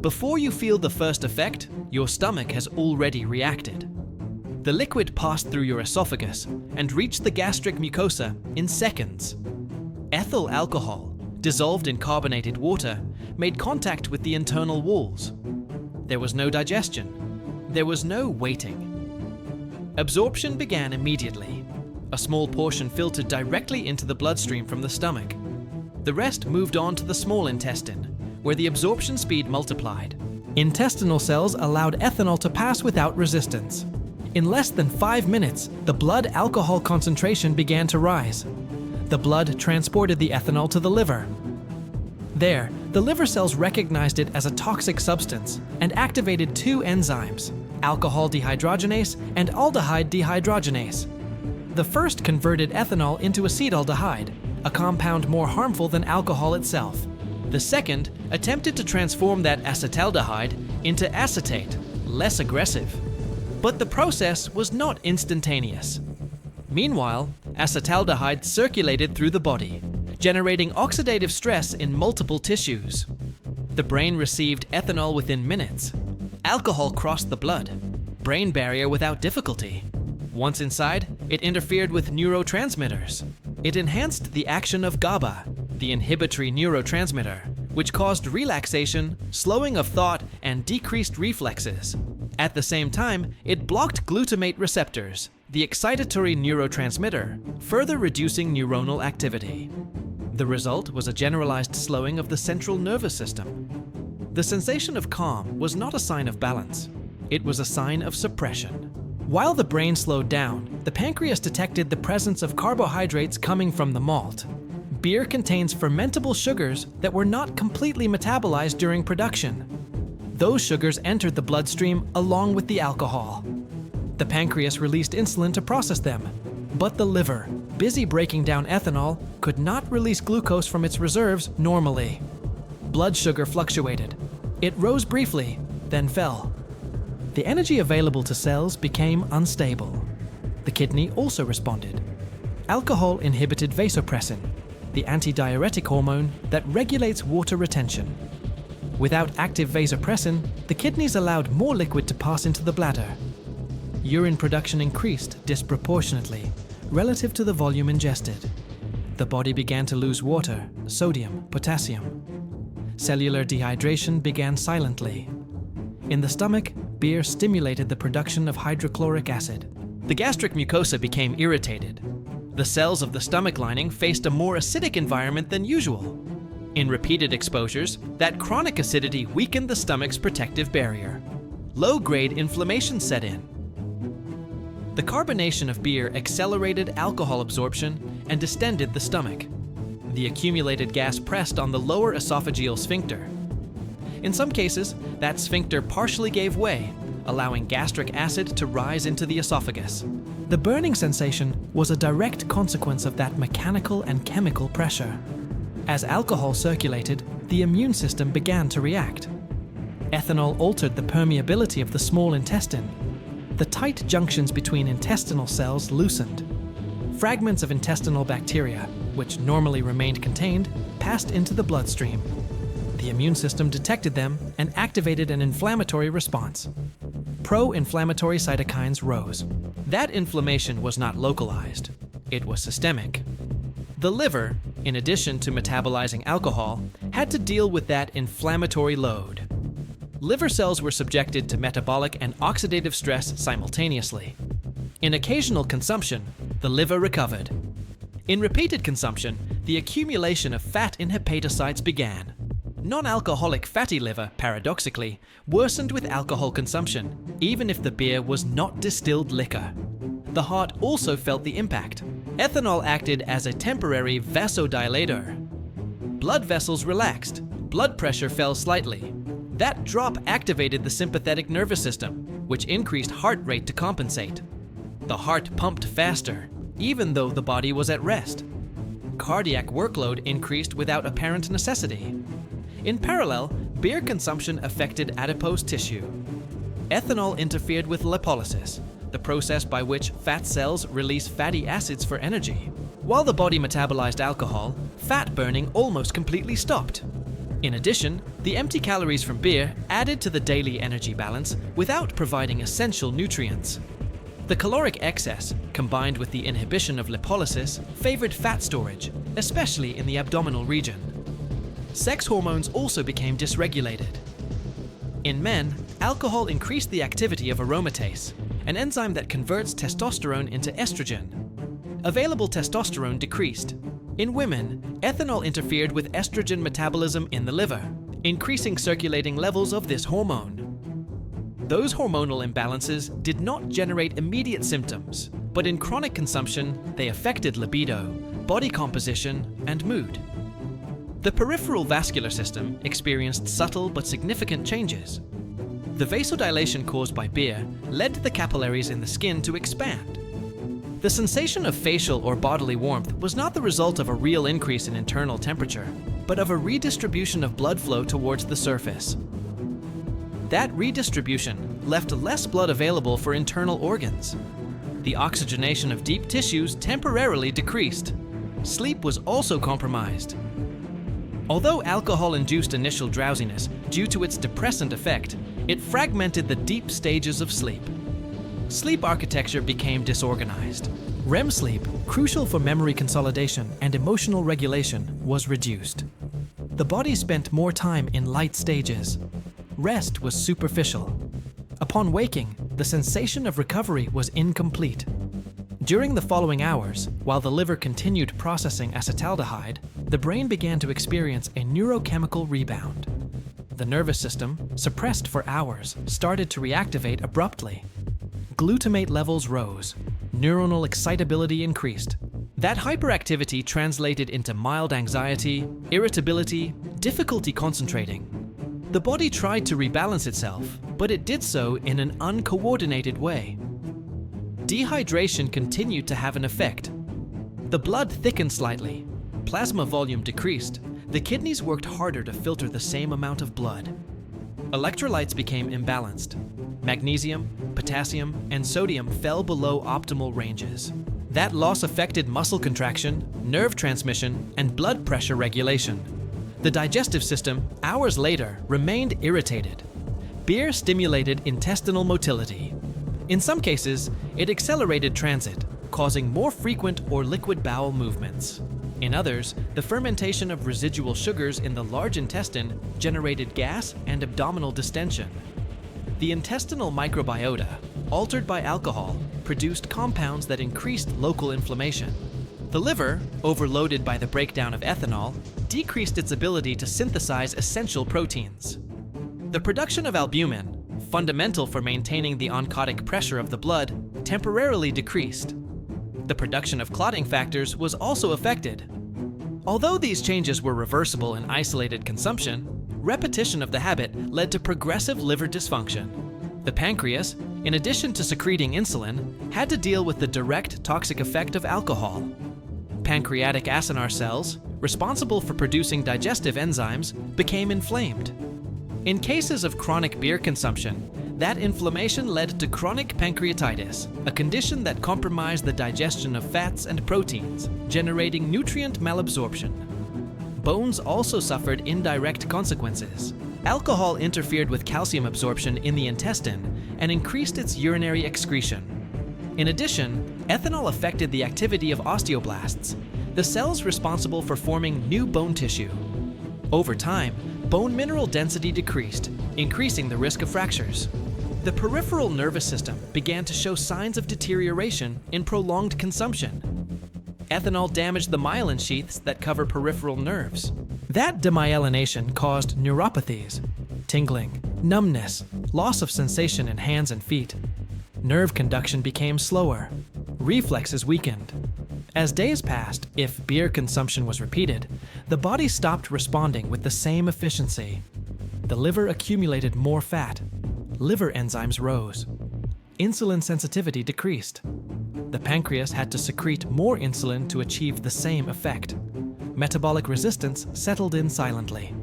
Before you feel the first effect, your stomach has already reacted. The liquid passed through your esophagus and reached the gastric mucosa in seconds. Ethyl alcohol, dissolved in carbonated water, made contact with the internal walls. There was no digestion. There was no waiting. Absorption began immediately. A small portion filtered directly into the bloodstream from the stomach. The rest moved on to the small intestine, where the absorption speed multiplied. Intestinal cells allowed ethanol to pass without resistance. In less than 5 minutes, the blood alcohol concentration began to rise. The blood transported the ethanol to the liver. There, the liver cells recognized it as a toxic substance and activated 2 enzymes, alcohol dehydrogenase and aldehyde dehydrogenase. The first converted ethanol into acetaldehyde, a compound more harmful than alcohol itself. The second attempted to transform that acetaldehyde into acetate, less aggressive. But the process was not instantaneous. Meanwhile, acetaldehyde circulated through the body, generating oxidative stress in multiple tissues. The brain received ethanol within minutes. Alcohol crossed the blood-brain barrier without difficulty. Once inside, it interfered with neurotransmitters. It enhanced the action of GABA, the inhibitory neurotransmitter, which caused relaxation, slowing of thought, and decreased reflexes. At the same time, it blocked glutamate receptors, the excitatory neurotransmitter, further reducing neuronal activity. The result was a generalized slowing of the central nervous system. The sensation of calm was not a sign of balance. It was a sign of suppression. While the brain slowed down, the pancreas detected the presence of carbohydrates coming from the malt. Beer contains fermentable sugars that were not completely metabolized during production. Those sugars entered the bloodstream along with the alcohol. The pancreas released insulin to process them, but the liver, busy breaking down ethanol, could not release glucose from its reserves normally. Blood sugar fluctuated. It rose briefly, then fell. The energy available to cells became unstable. The kidney also responded. Alcohol inhibited vasopressin, the antidiuretic hormone that regulates water retention. Without active vasopressin, the kidneys allowed more liquid to pass into the bladder. Urine production increased disproportionately relative to the volume ingested. The body began to lose water, sodium, potassium. Cellular dehydration began silently. In the stomach, beer stimulated the production of hydrochloric acid. The gastric mucosa became irritated. The cells of the stomach lining faced a more acidic environment than usual. In repeated exposures, that chronic acidity weakened the stomach's protective barrier. Low-grade inflammation set in. The carbonation of beer accelerated alcohol absorption and distended the stomach. The accumulated gas pressed on the lower esophageal sphincter. In some cases, that sphincter partially gave way, allowing gastric acid to rise into the esophagus. The burning sensation was a direct consequence of that mechanical and chemical pressure. As alcohol circulated, the immune system began to react. Ethanol altered the permeability of the small intestine. The tight junctions between intestinal cells loosened. Fragments of intestinal bacteria, which normally remained contained, passed into the bloodstream. The immune system detected them and activated an inflammatory response. Pro-inflammatory cytokines rose. That inflammation was not localized. It was systemic. The liver, in addition to metabolizing alcohol, had to deal with that inflammatory load. Liver cells were subjected to metabolic and oxidative stress simultaneously. In occasional consumption, the liver recovered. In repeated consumption, the accumulation of fat in hepatocytes began. Non-alcoholic fatty liver, paradoxically, worsened with alcohol consumption, even if the beer was not distilled liquor. The heart also felt the impact. Ethanol acted as a temporary vasodilator. Blood vessels relaxed. Blood pressure fell slightly. That drop activated the sympathetic nervous system, which increased heart rate to compensate. The heart pumped faster, even though the body was at rest. Cardiac workload increased without apparent necessity. In parallel, beer consumption affected adipose tissue. Ethanol interfered with lipolysis, the process by which fat cells release fatty acids for energy. While the body metabolized alcohol, fat burning almost completely stopped. In addition, the empty calories from beer added to the daily energy balance without providing essential nutrients. The caloric excess, combined with the inhibition of lipolysis, favored fat storage, especially in the abdominal region. Sex hormones also became dysregulated. In men, alcohol increased the activity of aromatase, an enzyme that converts testosterone into estrogen. Available testosterone decreased. In women, ethanol interfered with estrogen metabolism in the liver, increasing circulating levels of this hormone. Those hormonal imbalances did not generate immediate symptoms, but in chronic consumption, they affected libido, body composition, and mood. The peripheral vascular system experienced subtle but significant changes. The vasodilation caused by beer led the capillaries in the skin to expand. The sensation of facial or bodily warmth was not the result of a real increase in internal temperature, but of a redistribution of blood flow towards the surface. That redistribution left less blood available for internal organs. The oxygenation of deep tissues temporarily decreased. Sleep was also compromised. Although alcohol induced initial drowsiness due to its depressant effect, it fragmented the deep stages of sleep. Sleep architecture became disorganized. REM sleep, crucial for memory consolidation and emotional regulation, was reduced. The body spent more time in light stages. Rest was superficial. Upon waking, the sensation of recovery was incomplete. During the following hours, while the liver continued processing acetaldehyde, the brain began to experience a neurochemical rebound. The nervous system, suppressed for hours, started to reactivate abruptly. Glutamate levels rose. Neuronal excitability increased. That hyperactivity translated into mild anxiety, irritability, difficulty concentrating. The body tried to rebalance itself, but it did so in an uncoordinated way. Dehydration continued to have an effect. The blood thickened slightly. Plasma volume decreased. The kidneys worked harder to filter the same amount of blood. Electrolytes became imbalanced. Magnesium, potassium, and sodium fell below optimal ranges. That loss affected muscle contraction, nerve transmission, and blood pressure regulation. The digestive system, hours later, remained irritated. Beer stimulated intestinal motility. In some cases, it accelerated transit, causing more frequent or liquid bowel movements. In others, the fermentation of residual sugars in the large intestine generated gas and abdominal distension. The intestinal microbiota, altered by alcohol, produced compounds that increased local inflammation. The liver, overloaded by the breakdown of ethanol, decreased its ability to synthesize essential proteins. The production of albumin, fundamental for maintaining the oncotic pressure of the blood, temporarily decreased. The production of clotting factors was also affected. Although these changes were reversible in isolated consumption, repetition of the habit led to progressive liver dysfunction. The pancreas, in addition to secreting insulin, had to deal with the direct toxic effect of alcohol. Pancreatic acinar cells, responsible for producing digestive enzymes, became inflamed. In cases of chronic beer consumption, that inflammation led to chronic pancreatitis, a condition that compromised the digestion of fats and proteins, generating nutrient malabsorption. Bones also suffered indirect consequences. Alcohol interfered with calcium absorption in the intestine and increased its urinary excretion. In addition, ethanol affected the activity of osteoblasts, the cells responsible for forming new bone tissue. Over time, bone mineral density decreased, increasing the risk of fractures. The peripheral nervous system began to show signs of deterioration in prolonged consumption. Ethanol damaged the myelin sheaths that cover peripheral nerves. That demyelination caused neuropathies, tingling, numbness, loss of sensation in hands and feet. Nerve conduction became slower. Reflexes weakened. As days passed, if beer consumption was repeated, the body stopped responding with the same efficiency. The liver accumulated more fat. Liver enzymes rose. Insulin sensitivity decreased. The pancreas had to secrete more insulin to achieve the same effect. Metabolic resistance settled in silently.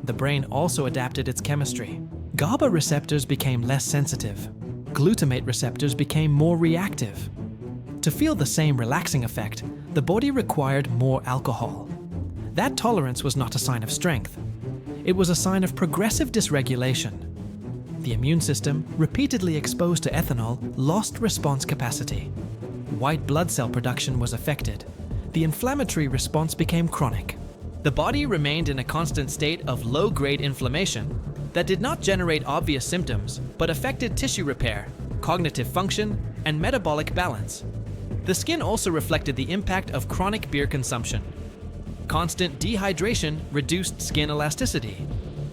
The brain also adapted its chemistry. GABA receptors became less sensitive. Glutamate receptors became more reactive. To feel the same relaxing effect, the body required more alcohol. That tolerance was not a sign of strength. it was a sign of progressive dysregulation. The immune system, repeatedly exposed to ethanol, lost response capacity. White blood cell production was affected. The inflammatory response became chronic. The body remained in a constant state of low-grade inflammation that did not generate obvious symptoms, but affected tissue repair, cognitive function, and metabolic balance. The skin also reflected the impact of chronic beer consumption. Constant dehydration reduced skin elasticity.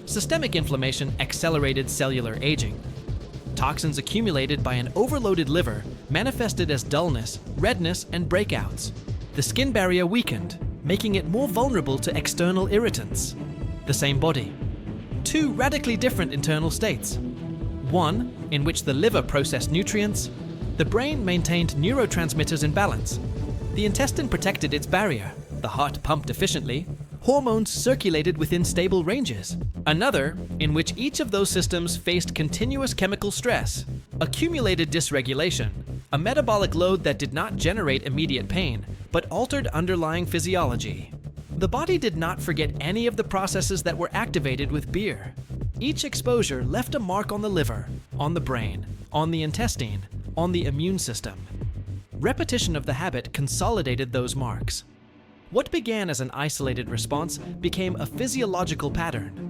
Systemic inflammation accelerated cellular aging. Toxins accumulated by an overloaded liver manifested as dullness, redness, and breakouts. The skin barrier weakened, making it more vulnerable to external irritants. The same body. Two radically different internal states. One, in which the liver processed nutrients, the brain maintained neurotransmitters in balance, the intestine protected its barrier, the heart pumped efficiently, hormones circulated within stable ranges. Another, in which each of those systems faced continuous chemical stress, accumulated dysregulation, a metabolic load that did not generate immediate pain, but altered underlying physiology. The body did not forget any of the processes that were activated with beer. Each exposure left a mark on the liver, on the brain, on the intestine, on the immune system. Repetition of the habit consolidated those marks. What began as an isolated response became a physiological pattern.